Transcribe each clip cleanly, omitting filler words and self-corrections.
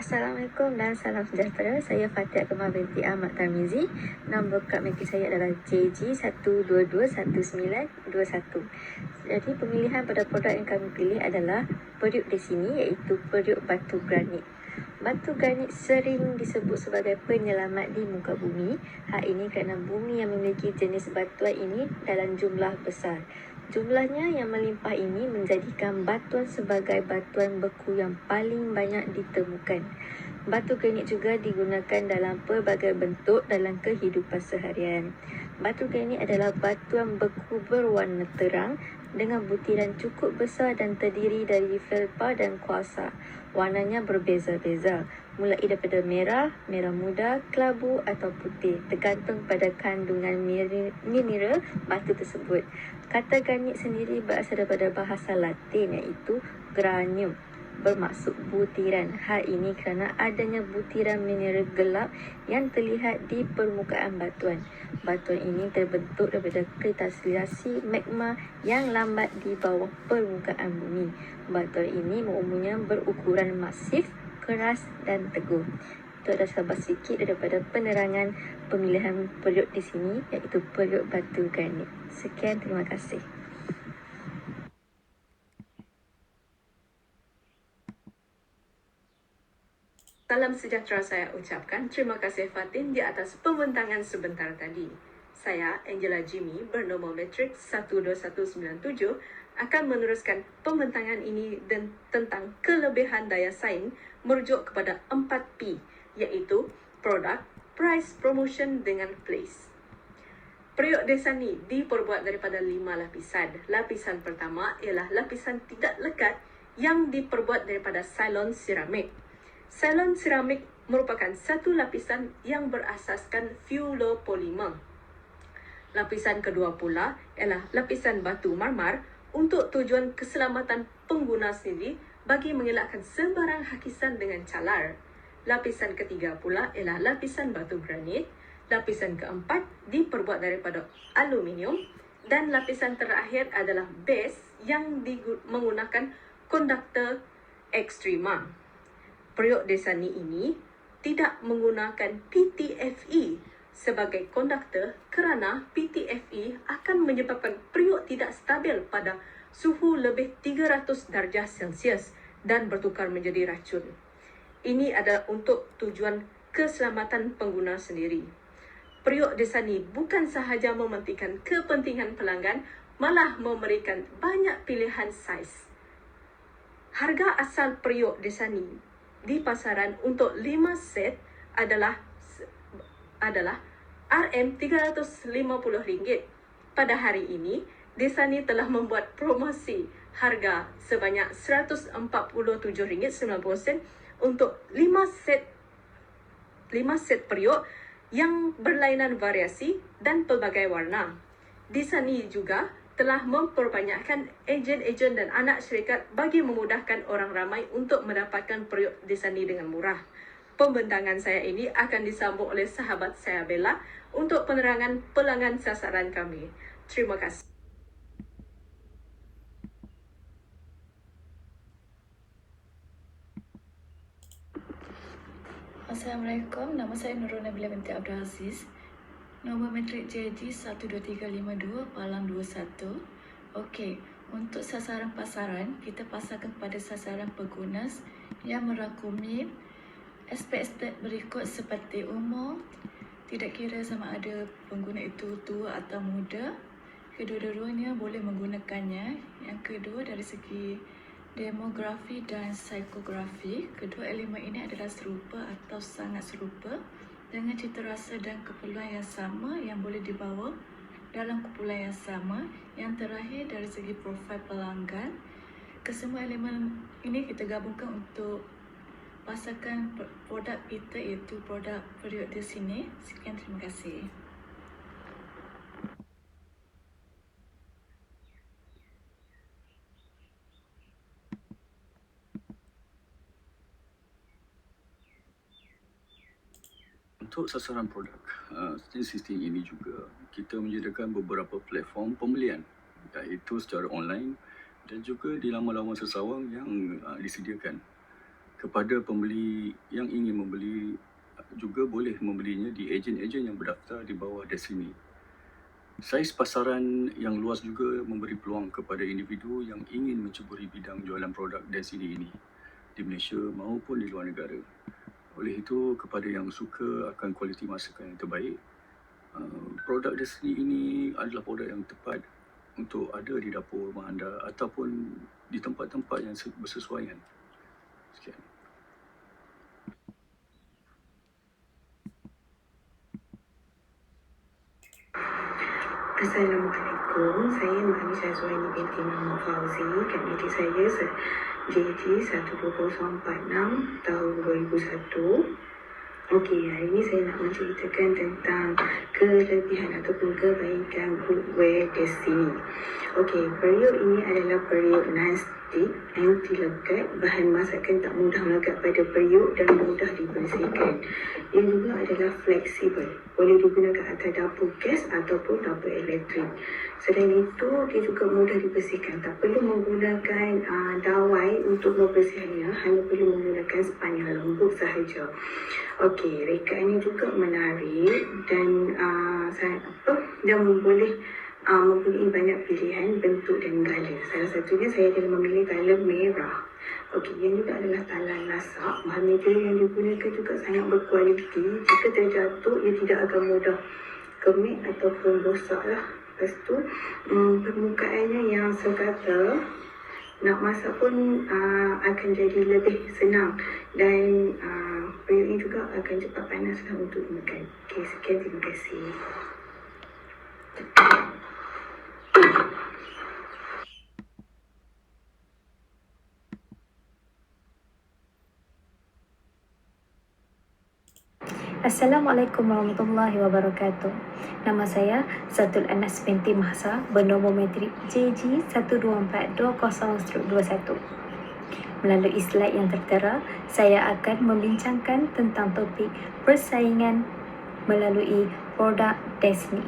Assalamualaikum dan salam sejahtera. Saya Fatia Kemar binti Ahmad Tarmizi. Nombor kad maki saya adalah JG1221921. Jadi pemilihan pada produk yang kami pilih adalah periuk di sini, iaitu periuk batu granit. Batu granit sering disebut sebagai penyelamat di muka bumi. Hal ini kerana bumi yang memiliki jenis batuan ini dalam jumlah besar. Jumlahnya yang melimpah ini menjadikan batuan sebagai batuan beku yang paling banyak ditemukan. Batu granit juga digunakan dalam pelbagai bentuk dalam kehidupan seharian. Batu granit adalah batuan beku berwarna terang dengan butiran cukup besar dan terdiri dari felpa dan kuarsa. Warnanya berbeza-beza, mulai daripada merah, merah muda, kelabu atau putih, tergantung pada kandungan mineral batu tersebut. Kata granit sendiri berasal daripada bahasa Latin, iaitu granium, bermaksud butiran. Hal ini kerana adanya butiran mineral gelap yang terlihat di permukaan batuan. Batuan ini terbentuk daripada kristalisi magma yang lambat di bawah permukaan bumi. Batuan ini umumnya berukuran masif, keras dan teguh. Itu adalah sahabat sedikit daripada penerangan pemilihan periuk di sini, iaitu periuk batu granit. Sekian, terima kasih. Salam sejahtera saya ucapkan. Terima kasih Fatin di atas pembentangan sebentar tadi. Saya, Angela Jimmy, bernombor metrik 12197, akan meneruskan pembentangan ini dan tentang kelebihan daya saing merujuk kepada 4P, iaitu Product, Price, Promotion dengan Place. Periuk Desani diperbuat daripada 5 lapisan. Lapisan pertama ialah lapisan tidak lekat yang diperbuat daripada silon seramik. Silon seramik merupakan satu lapisan yang berasaskan fluoropolimer. Lapisan kedua pula ialah lapisan batu marmar untuk tujuan keselamatan pengguna sendiri bagi mengelakkan sebarang hakisan dengan calar. Lapisan ketiga pula ialah lapisan batu granit. Lapisan keempat diperbuat daripada aluminium dan lapisan terakhir adalah base yang menggunakan konduktor ekstrema. Periuk Desani ini tidak menggunakan PTFE sebagai konduktor kerana PTFE akan menyebabkan periuk tidak stabil pada suhu lebih 300 darjah Celsius dan bertukar menjadi racun. Ini adalah untuk tujuan keselamatan pengguna sendiri. Periuk Desani bukan sahaja mementingkan kepentingan pelanggan, malah memberikan banyak pilihan saiz. Harga asal periuk Desani di pasaran untuk 5 set adalah RM350. Pada hari ini, Desani telah membuat promosi harga sebanyak RM147.90 untuk 5 set periuk yang berlainan variasi dan pelbagai warna. Desani juga telah memperbanyakkan ejen-ejen dan anak syarikat bagi memudahkan orang ramai untuk mendapatkan periuk Desani dengan murah. Pembentangan saya ini akan disambung oleh sahabat saya Bella untuk penerangan pelanggan sasaran kami. Terima kasih. Assalamualaikum, nama saya Nurul Nabila binti Abdul Aziz. Nombor metrik JG12352 Palang 21. Okey, untuk sasaran pasaran, kita pasarkan kepada sasaran pengguna yang merangkumi aspek-aspek berikut seperti umur, tidak kira sama ada pengguna itu tua atau muda. Kedua-duanya boleh menggunakannya. Yang kedua, dari segi demografi dan psikografi, kedua elemen ini adalah serupa atau sangat serupa dengan cita rasa dan keperluan yang sama yang boleh dibawa dalam kumpulan yang sama. Yang terakhir, dari segi profil pelanggan, kesemua elemen ini kita gabungkan untuk pasarkan produk kita, iaitu produk periuk di sini. Sekian, terima kasih. Untuk sasaran produk, sistem ini juga kita menyediakan beberapa platform pembelian, iaitu secara online dan juga di laman-laman sesawang yang disediakan. Kepada pembeli yang ingin membeli, juga boleh membelinya di ejen-ejen yang berdaftar di bawah Desini. Saiz pasaran yang luas juga memberi peluang kepada individu yang ingin menceburi bidang jualan produk Desini ini di Malaysia maupun di luar negara. Oleh itu, kepada yang suka akan kualiti masakan yang terbaik, produk Desini ini adalah produk yang tepat untuk ada di dapur rumah anda ataupun di tempat-tempat yang bersesuaian. Sekian. Assalamualaikum, saya Mak Nisha Zuhaini binti Muhammad Fauzi. Kandidat saya JJ 12046 tahun 2001. Okey, hari ini saya nak menceritakan tentang kelebihan ataupun kebaikan cookware Desini. Okey, periuk ini adalah periuk non-stick, anti lekat, bahan masakan tak mudah melekat pada periuk dan mudah dibersihkan. Ia juga adalah fleksibel, boleh digunakan atas dapur gas ataupun dapur elektrik. Selain itu, dia juga mudah dibersihkan, tak perlu menggunakan dawai untuk membersihkannya, hanya perlu menggunakan span yang lembut sahaja. Okey, rekaannya juga menarik dan dan boleh mempunyai banyak pilihan bentuk dan gala. Salah satunya saya adalah memilih gala merah. Okey, yang juga adalah talan lasak. Bahan material yang digunakan juga sangat berkualiti. Jika terjatuh, ia tidak akan mudah kemik ataupun rosak lah. Lepas tu, permukaannya yang sekata, nak masak pun akan jadi lebih senang dan periuk ini juga akan cepat panas lah untuk dimakan. Okey, sekian, terima kasih. Assalamualaikum warahmatullahi wabarakatuh. Nama saya Zatul Anas binti Mahsa, bernombor metrik JG 12420/21. Melalui slide yang tertera, saya akan membincangkan tentang topik persaingan melalui produk Desini.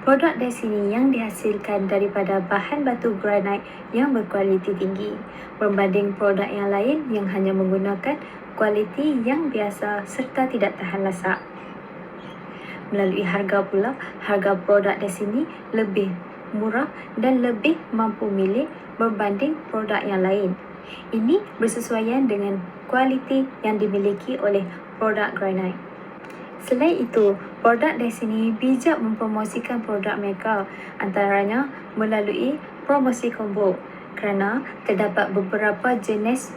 Produk Desini yang dihasilkan daripada bahan batu granit yang berkualiti tinggi berbanding produk yang lain yang hanya menggunakan kualiti yang biasa serta tidak tahan lasak. Melalui harga pula, harga produk Desini lebih murah dan lebih mampu milik berbanding produk yang lain. Ini bersesuaian dengan kualiti yang dimiliki oleh produk granit. Selain itu, produk Desini bijak mempromosikan produk mereka, antaranya melalui promosi combo, kerana terdapat beberapa jenis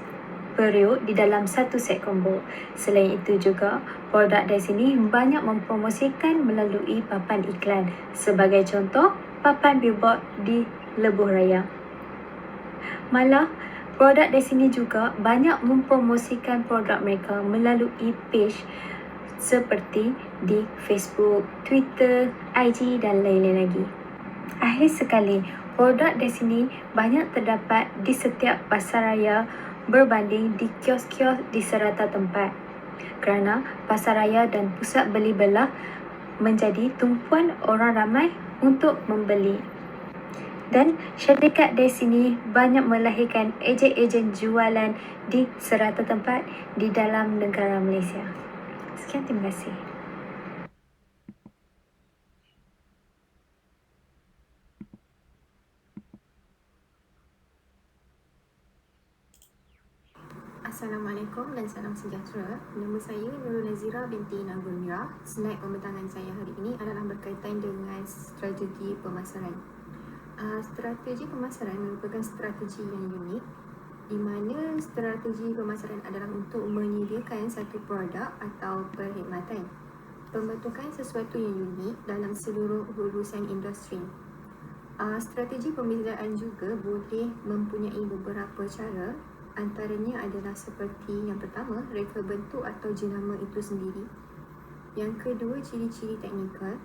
periuk di dalam satu set combo. Selain itu juga, produk Desini banyak mempromosikan melalui papan iklan. Sebagai contoh, papan billboard di Lebuh Raya. Malah, produk Desini juga banyak mempromosikan produk mereka melalui page seperti di Facebook, Twitter, IG dan lain-lain lagi. Akhir sekali, produk Desini banyak terdapat di setiap pasaraya berbanding di kios-kios di serata tempat. Kerana pasaraya dan pusat beli belah menjadi tumpuan orang ramai untuk membeli. Dan syarikat Desini banyak melahirkan ejen-ejen jualan di serata tempat di dalam negara Malaysia. Sekian, terima kasih. Assalamualaikum dan salam sejahtera. Nama saya Nurul Nazira binti Nagul Mira. Slide pembentangan saya hari ini adalah berkaitan dengan strategi pemasaran. Strategi pemasaran merupakan strategi yang unik, di mana strategi pemasaran adalah untuk menyediakan satu produk atau perkhidmatan, pembentukan sesuatu yang unik dalam seluruh urusan industri. Strategi pembezaan juga boleh mempunyai beberapa cara. Antaranya adalah seperti yang pertama, reka bentuk atau jenama itu sendiri. Yang kedua, ciri-ciri teknikal.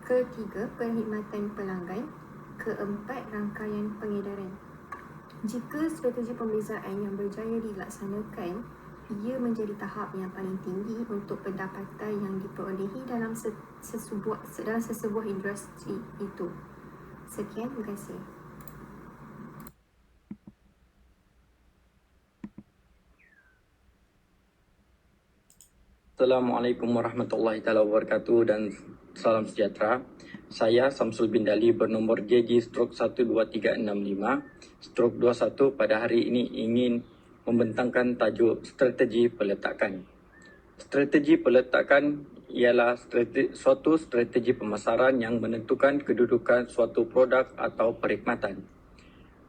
Ketiga, perkhidmatan pelanggan. Keempat, rangkaian pengedaran. Jika strategi pembezaan yang berjaya dilaksanakan, ia menjadi tahap yang paling tinggi untuk pendapatan yang diperolehi dalam sesebuah industri itu. Sekian, terima kasih. Assalamualaikum warahmatullahi taala wabarakatuh dan salam sejahtera. Saya Samsul bin Dali bernomor JJ/12365/21 pada hari ini ingin membentangkan tajuk strategi peletakan. Strategi peletakan ialah suatu strategi pemasaran yang menentukan kedudukan suatu produk atau perkhidmatan.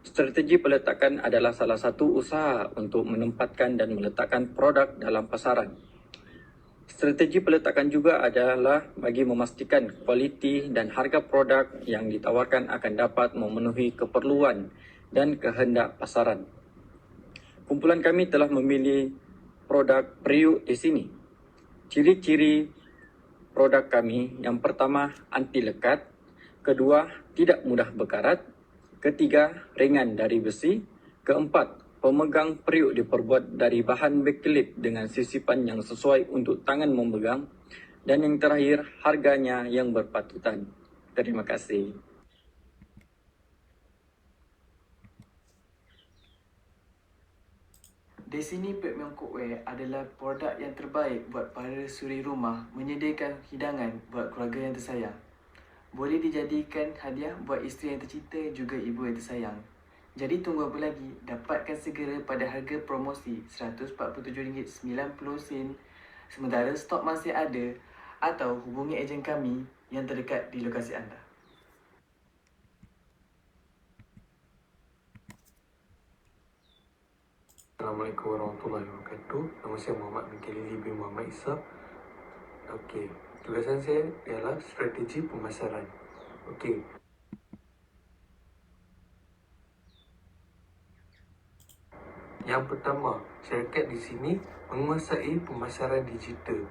Strategi peletakan adalah salah satu usaha untuk menempatkan dan meletakkan produk dalam pasaran. Strategi peletakan juga adalah bagi memastikan kualiti dan harga produk yang ditawarkan akan dapat memenuhi keperluan dan kehendak pasaran. Kumpulan kami telah memilih produk periuk di sini. Ciri-ciri produk kami, yang pertama anti lekat, kedua tidak mudah berkarat, ketiga ringan dari besi, keempat pemegang periuk diperbuat dari bahan bakelite dengan sisipan yang sesuai untuk tangan memegang, dan yang terakhir harganya yang berpatutan. Terima kasih. Di sini Pet Cookware adalah produk yang terbaik buat para suri rumah menyediakan hidangan buat keluarga yang tersayang. Boleh dijadikan hadiah buat isteri yang tercinta juga ibu yang tersayang. Jadi tunggu apa lagi? Dapatkan segera pada harga promosi RM147.90 sementara stok masih ada, atau hubungi ejen kami yang terdekat di lokasi anda. Assalamualaikum warahmatullahi wabarakatuh. Nama saya Muhammad bin Khalili bin Muhammad Isa. Okey, tugasan saya ialah strategi pemasaran. Okey. Yang pertama, syarikat di sini menguasai pemasaran digital.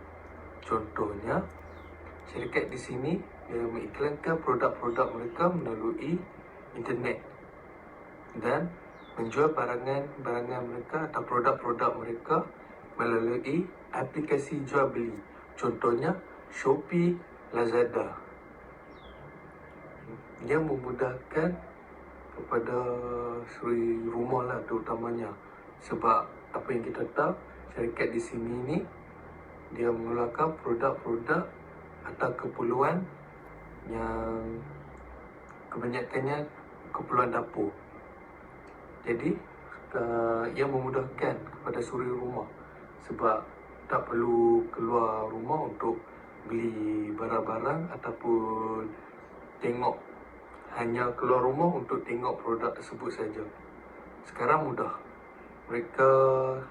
Contohnya, syarikat di sini dia mengiklankan produk-produk mereka melalui internet dan menjual barangan mereka atau produk-produk mereka melalui aplikasi jual beli. Contohnya Shopee, Lazada. Dia memudahkan kepada suri rumah lah terutamanya. Sebab apa yang kita tahu, syarikat di sini ni dia mengeluarkan produk-produk atau keperluan yang kebanyakannya keperluan dapur. Jadi ia memudahkan kepada suri rumah sebab tak perlu keluar rumah untuk beli barang-barang ataupun tengok, hanya keluar rumah untuk tengok produk tersebut saja. Sekarang mudah. Mereka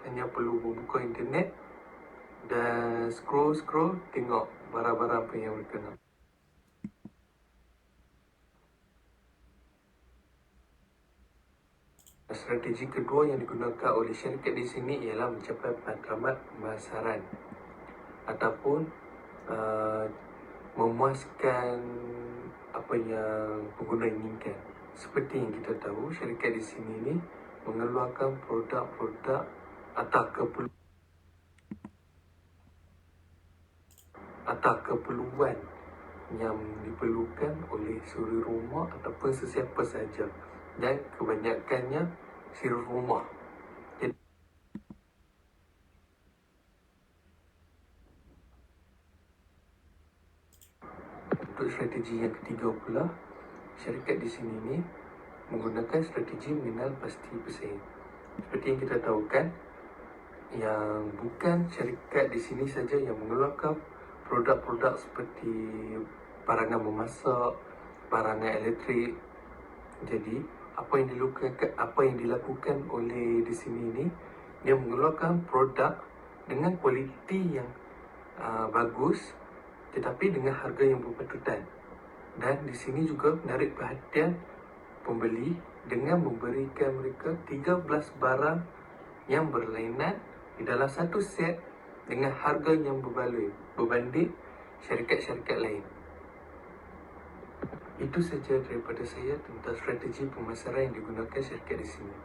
hanya perlu membuka internet dan scroll tengok barang-barang apa yang mereka nak. Strategi kedua yang digunakan oleh syarikat di sini ialah mencapai matlamat pemasaran ataupun memuaskan apa yang pengguna inginkan. Seperti yang kita tahu, syarikat di sini ni mengeluarkan produk-produk atau keperluan yang diperlukan oleh suri rumah ataupun sesiapa saja, dan kebanyakannya suri rumah. Jadi, untuk strategi yang ketiga pula, syarikat di sini ni menggunakan strategi mengenal pasti pesaing. Seperti yang kita tahu kan, yang bukan syarikat di sini saja yang mengeluarkan produk-produk seperti barangan memasak, barangan elektrik. Jadi apa yang dilakukan oleh di sini ni, dia mengeluarkan produk dengan kualiti yang bagus tetapi dengan harga yang berpatutan. Dan di sini juga menarik perhatian pembeli dengan memberikan mereka 13 barang yang berlainan di dalam satu set dengan harga yang berbaloi berbanding syarikat-syarikat lain. Itu saja daripada saya tentang strategi pemasaran yang digunakan syarikat di sini.